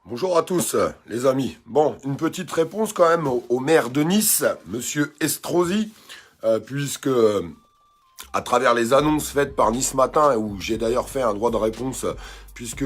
Bonjour à tous, les amis. Bon, une petite réponse quand même au maire de Nice, Monsieur Estrosi, puisque à travers les annonces faites par Nice Matin, où j'ai d'ailleurs fait un droit de réponse, puisque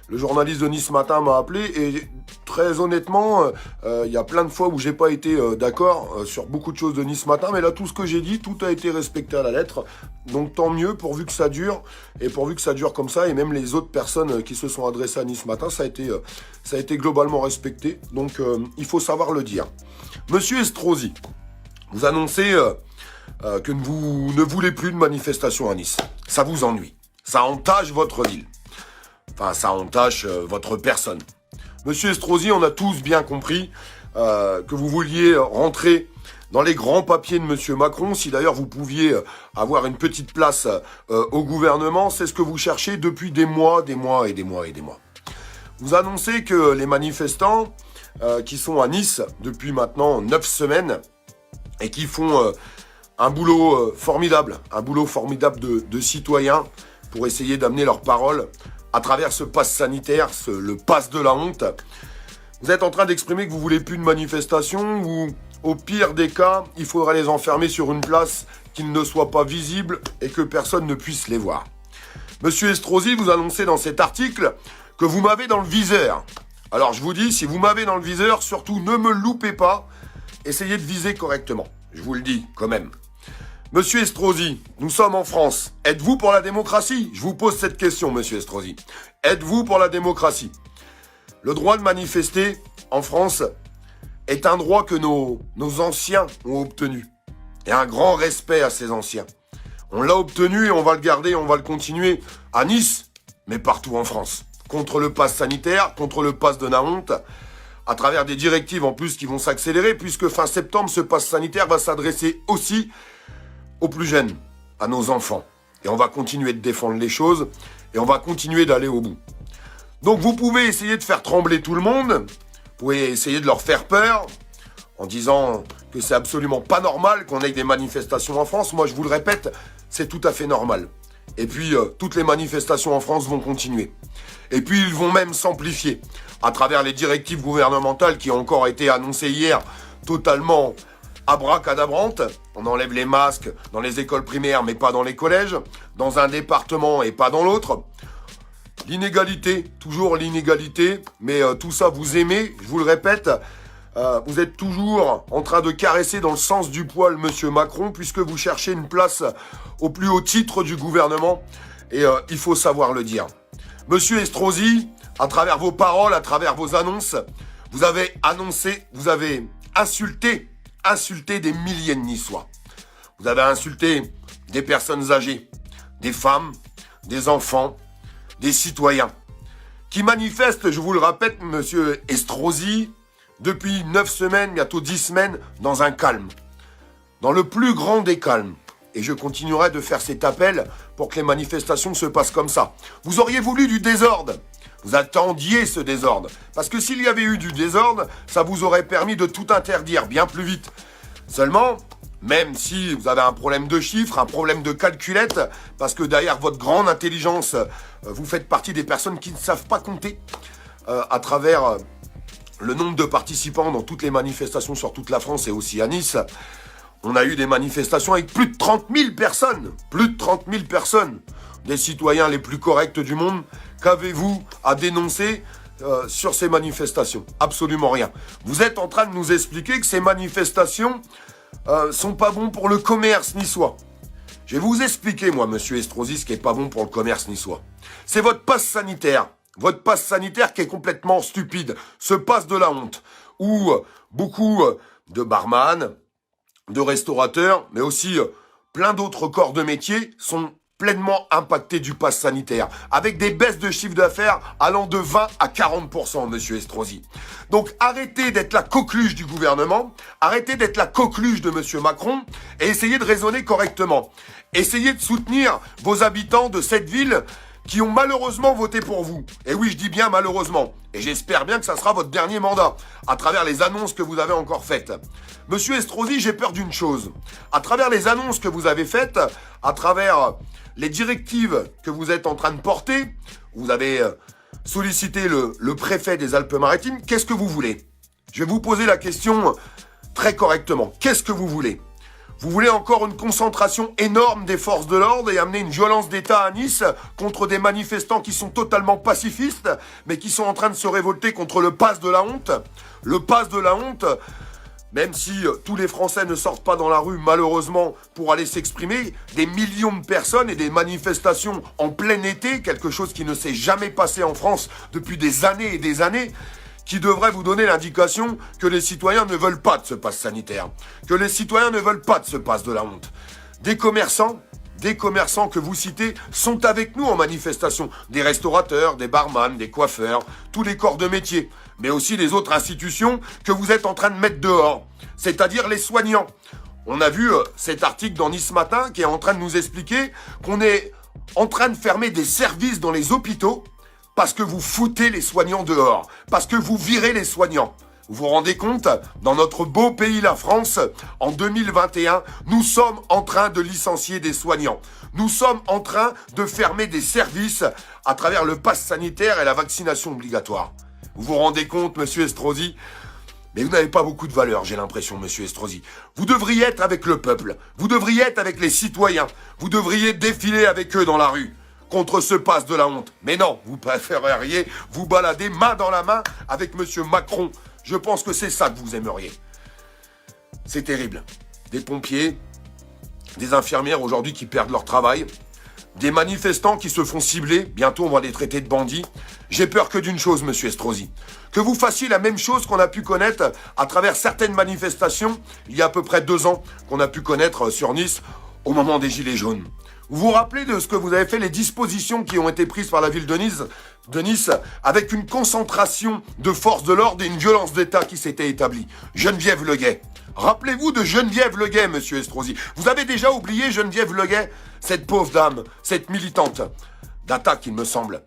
le journaliste de Nice Matin m'a appelé, et très honnêtement, il y a plein de fois où j'ai pas été d'accord sur beaucoup de choses de Nice Matin, mais là, tout ce que j'ai dit, tout a été respecté à la lettre, donc tant mieux, pourvu que ça dure, et pourvu que ça dure comme ça, et même les autres personnes qui se sont adressées à Nice Matin, ça a été globalement respecté, donc il faut savoir le dire. Monsieur Estrosi, vous annoncez que vous ne voulez plus de manifestations à Nice. Ça vous ennuie. Ça entache votre ville. Enfin, ça entache votre personne. Monsieur Estrosi, on a tous bien compris que vous vouliez rentrer dans les grands papiers de Monsieur Macron. Si d'ailleurs vous pouviez avoir une petite place au gouvernement, c'est ce que vous cherchez depuis des mois et des mois. Vous annoncez que les manifestants qui sont à Nice depuis maintenant 9 semaines et qui font un boulot formidable de citoyens pour essayer d'amener leurs paroles à travers ce pass sanitaire, le pass de la honte. Vous êtes en train d'exprimer que vous voulez plus de manifestations ou, au pire des cas, il faudra les enfermer sur une place qu'ils ne soient pas visibles et que personne ne puisse les voir. Monsieur Estrosi, vous annoncez dans cet article que vous m'avez dans le viseur. Alors je vous dis, si vous m'avez dans le viseur, surtout ne me loupez pas, essayez de viser correctement. Je vous le dis quand même. Monsieur Estrosi, nous sommes en France. Êtes-vous pour la démocratie? Je vous pose cette question, monsieur Estrosi. Êtes-vous pour la démocratie? Le droit de manifester en France est un droit que nos anciens ont obtenu. Et un grand respect à ces anciens. On l'a obtenu et on va le garder, on va le continuer à Nice, mais partout en France. Contre le pass sanitaire, contre le pass de la honte, à travers des directives en plus qui vont s'accélérer, puisque fin septembre, ce pass sanitaire va s'adresser aussi aux plus jeunes, à nos enfants. Et on va continuer de défendre les choses, et on va continuer d'aller au bout. Donc vous pouvez essayer de faire trembler tout le monde, vous pouvez essayer de leur faire peur, en disant que c'est absolument pas normal qu'on ait des manifestations en France. Moi je vous le répète, c'est tout à fait normal. Et puis toutes les manifestations en France vont continuer. Et puis ils vont même s'amplifier, à travers les directives gouvernementales qui ont encore été annoncées hier, totalement abracadabrantes. On enlève les masques dans les écoles primaires, mais pas dans les collèges, dans un département et pas dans l'autre. L'inégalité, toujours l'inégalité, mais tout ça vous aimez, je vous le répète, vous êtes toujours en train de caresser dans le sens du poil monsieur Macron, puisque vous cherchez une place au plus haut titre du gouvernement, et il faut savoir le dire. Monsieur Estrosi, à travers vos paroles, à travers vos annonces, vous avez annoncé, vous avez insulté des milliers de Niçois. Vous avez insulté des personnes âgées, des femmes, des enfants, des citoyens, qui manifestent, je vous le répète, monsieur Estrosi, depuis 9 semaines, bientôt 10 semaines, dans un calme. Dans le plus grand des calmes. Et je continuerai de faire cet appel pour que les manifestations se passent comme ça. Vous auriez voulu du désordre. Vous attendiez ce désordre. Parce que s'il y avait eu du désordre, ça vous aurait permis de tout interdire bien plus vite. Seulement, même si vous avez un problème de chiffres, un problème de calculette, parce que derrière votre grande intelligence, vous faites partie des personnes qui ne savent pas compter à travers le nombre de participants dans toutes les manifestations sur toute la France et aussi à Nice. On a eu des manifestations avec plus de 30 000 personnes. Plus de 30 000 personnes. Des citoyens les plus corrects du monde. Qu'avez-vous à dénoncer sur ces manifestations? Absolument rien. Vous êtes en train de nous expliquer que ces manifestations sont pas bons pour le commerce niçois. Je vais vous expliquer, moi, monsieur Estrosi, ce qui est pas bon pour le commerce niçois. C'est votre passe sanitaire. Votre passe sanitaire qui est complètement stupide. Ce passe de la honte. Où beaucoup de barman, de restaurateurs, mais aussi plein d'autres corps de métier sont pleinement impactés du pass sanitaire, avec des baisses de chiffre d'affaires allant de 20 à 40%, monsieur Estrosi. Donc arrêtez d'être la coqueluche du gouvernement, arrêtez d'être la coqueluche de monsieur Macron, et essayez de raisonner correctement. Essayez de soutenir vos habitants de cette ville qui ont malheureusement voté pour vous. Et oui, je dis bien malheureusement. Et j'espère bien que ça sera votre dernier mandat, à travers les annonces que vous avez encore faites. Monsieur Estrosi, j'ai peur d'une chose. À travers les annonces que vous avez faites, à travers les directives que vous êtes en train de porter, vous avez solliciter le préfet des Alpes-Maritimes. Qu'est-ce que vous voulez? Je vais vous poser la question très correctement. Qu'est-ce que vous voulez? Vous voulez encore une concentration énorme des forces de l'ordre et amener une violence d'État à Nice contre des manifestants qui sont totalement pacifistes, mais qui sont en train de se révolter contre le pass de la honte? Le pass de la honte, même si tous les Français ne sortent pas dans la rue, malheureusement, pour aller s'exprimer, des millions de personnes et des manifestations en plein été, quelque chose qui ne s'est jamais passé en France depuis des années et des années, qui devrait vous donner l'indication que les citoyens ne veulent pas de ce pass sanitaire, que les citoyens ne veulent pas de ce pass de la honte. Des commerçants que vous citez sont avec nous en manifestation, des restaurateurs, des barman, des coiffeurs, tous les corps de métier, mais aussi les autres institutions que vous êtes en train de mettre dehors, c'est-à-dire les soignants. On a vu cet article dans Nice Matin qui est en train de nous expliquer qu'on est en train de fermer des services dans les hôpitaux parce que vous foutez les soignants dehors, parce que vous virez les soignants. Vous vous rendez compte? Dans notre beau pays, la France, en 2021, nous sommes en train de licencier des soignants. Nous sommes en train de fermer des services à travers le pass sanitaire et la vaccination obligatoire. Vous vous rendez compte, monsieur Estrosi? Mais vous n'avez pas beaucoup de valeur, j'ai l'impression, monsieur Estrosi. Vous devriez être avec le peuple. Vous devriez être avec les citoyens. Vous devriez défiler avec eux dans la rue contre ce pass de la honte. Mais non, vous préféreriez vous balader main dans la main avec monsieur Macron. Je pense que c'est ça que vous aimeriez. C'est terrible. Des pompiers, des infirmières aujourd'hui qui perdent leur travail, des manifestants qui se font cibler, bientôt on va les traiter de bandits. J'ai peur que d'une chose, monsieur Estrosi, que vous fassiez la même chose qu'on a pu connaître à travers certaines manifestations, il y a à peu près 2 ans, qu'on a pu connaître sur Nice, au moment des Gilets jaunes. Vous vous rappelez de ce que vous avez fait, les dispositions qui ont été prises par la ville de Nice, avec une concentration de forces de l'ordre et une violence d'État qui s'était établie. Geneviève Leguet. Rappelez-vous de Geneviève Leguet, monsieur Estrosi. Vous avez déjà oublié Geneviève Leguet, cette pauvre dame, cette militante d'attaque, il me semble,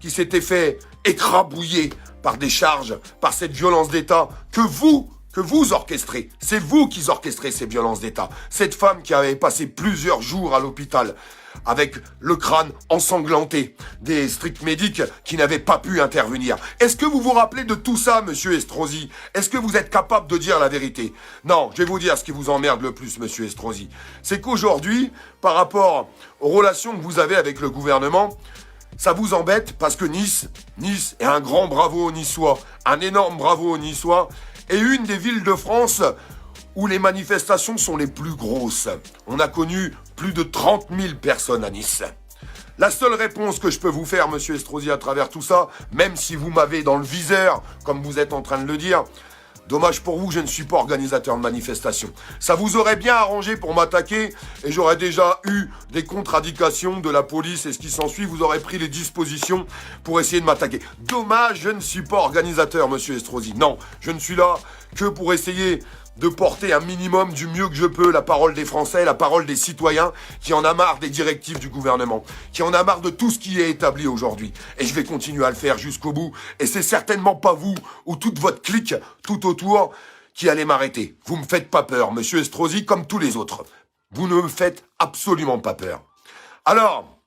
qui s'était fait écrabouiller par des charges, par cette violence d'État que vous orchestrez. C'est vous qui orchestrez ces violences d'État. Cette femme qui avait passé plusieurs jours à l'hôpital avec le crâne ensanglanté, des stricts médics qui n'avaient pas pu intervenir. Est-ce que vous vous rappelez de tout ça, monsieur Estrosi? Est-ce que vous êtes capable de dire la vérité? Non, je vais vous dire ce qui vous emmerde le plus, monsieur Estrosi. C'est qu'aujourd'hui, par rapport aux relations que vous avez avec le gouvernement, ça vous embête parce que Nice est un grand bravo aux Niçois, un énorme bravo aux Niçois, et une des villes de France où les manifestations sont les plus grosses. On a connu plus de 30 000 personnes à Nice. La seule réponse que je peux vous faire, monsieur Estrosi, à travers tout ça, même si vous m'avez dans le viseur, comme vous êtes en train de le dire, dommage pour vous, je ne suis pas organisateur de manifestation. Ça vous aurait bien arrangé pour m'attaquer et j'aurais déjà eu des contre-indications de la police et ce qui s'ensuit. Vous aurez pris les dispositions pour essayer de m'attaquer. Dommage, je ne suis pas organisateur, monsieur Estrosi. Non, je ne suis là que pour essayer de porter un minimum du mieux que je peux la parole des Français, la parole des citoyens qui en a marre des directives du gouvernement, qui en a marre de tout ce qui est établi aujourd'hui. Et je vais continuer à le faire jusqu'au bout. Et c'est certainement pas vous ou toute votre clique tout autour qui allez m'arrêter. Vous me faites pas peur, monsieur Estrosi, comme tous les autres. Vous ne me faites absolument pas peur. Alors,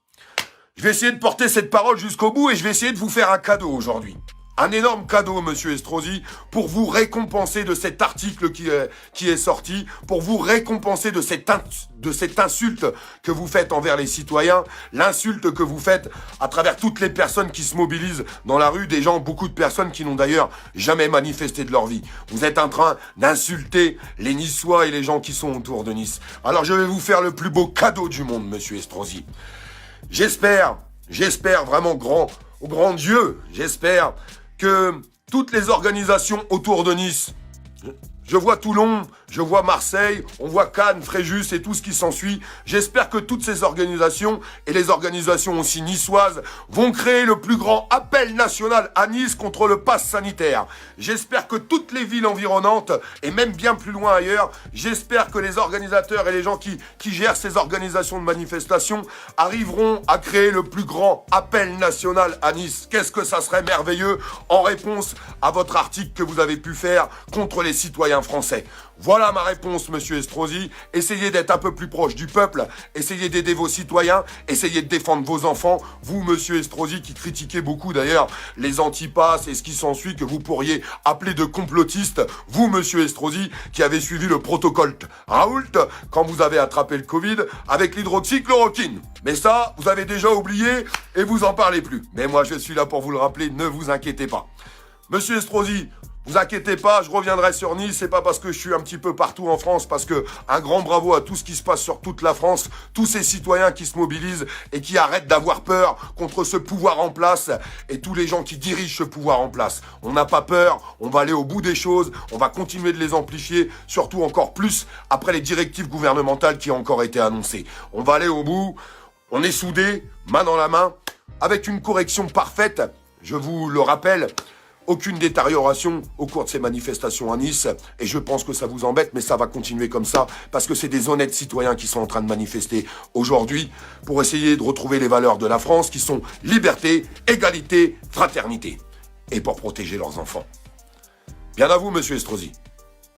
je vais essayer de porter cette parole jusqu'au bout et je vais essayer de vous faire un cadeau aujourd'hui. Un énorme cadeau, monsieur Estrosi, pour vous récompenser de cet article qui est sorti, pour vous récompenser de cette insulte que vous faites envers les citoyens, l'insulte que vous faites à travers toutes les personnes qui se mobilisent dans la rue, beaucoup de personnes qui n'ont d'ailleurs jamais manifesté de leur vie. Vous êtes en train d'insulter les Niçois et les gens qui sont autour de Nice. Alors je vais vous faire le plus beau cadeau du monde, monsieur Estrosi. J'espère vraiment au grand Dieu, j'espère que toutes les organisations autour de Nice, je vois Toulon, je vois Marseille, on voit Cannes, Fréjus et tout ce qui s'ensuit. J'espère que toutes ces organisations et les organisations aussi niçoises vont créer le plus grand appel national à Nice contre le pass sanitaire. J'espère que toutes les villes environnantes et même bien plus loin ailleurs, j'espère que les organisateurs et les gens qui gèrent ces organisations de manifestations arriveront à créer le plus grand appel national à Nice. Qu'est-ce que ça serait merveilleux en réponse à votre article que vous avez pu faire contre les citoyens citoyens français. Voilà ma réponse, monsieur Estrosi. Essayez d'être un peu plus proche du peuple, essayez d'aider vos citoyens, essayez de défendre vos enfants. Vous, monsieur Estrosi, qui critiquez beaucoup d'ailleurs les antipasses et ce qui s'ensuit, que vous pourriez appeler de complotistes. Vous, monsieur Estrosi, qui avez suivi le protocole Raoult quand vous avez attrapé le Covid avec l'hydroxychloroquine. Mais ça, vous avez déjà oublié et vous en parlez plus. Mais moi, je suis là pour vous le rappeler, ne vous inquiétez pas. Monsieur Estrosi, vous inquiétez pas, je reviendrai sur Nice, c'est pas parce que je suis un petit peu partout en France, parce que un grand bravo à tout ce qui se passe sur toute la France, tous ces citoyens qui se mobilisent et qui arrêtent d'avoir peur contre ce pouvoir en place et tous les gens qui dirigent ce pouvoir en place. On n'a pas peur, on va aller au bout des choses, on va continuer de les amplifier, surtout encore plus après les directives gouvernementales qui ont encore été annoncées. On va aller au bout, on est soudés, main dans la main, avec une correction parfaite, je vous le rappelle. Aucune détérioration au cours de ces manifestations à Nice. Et je pense que ça vous embête, mais ça va continuer comme ça, parce que c'est des honnêtes citoyens qui sont en train de manifester aujourd'hui pour essayer de retrouver les valeurs de la France, qui sont liberté, égalité, fraternité, et pour protéger leurs enfants. Bien à vous, monsieur Estrosi.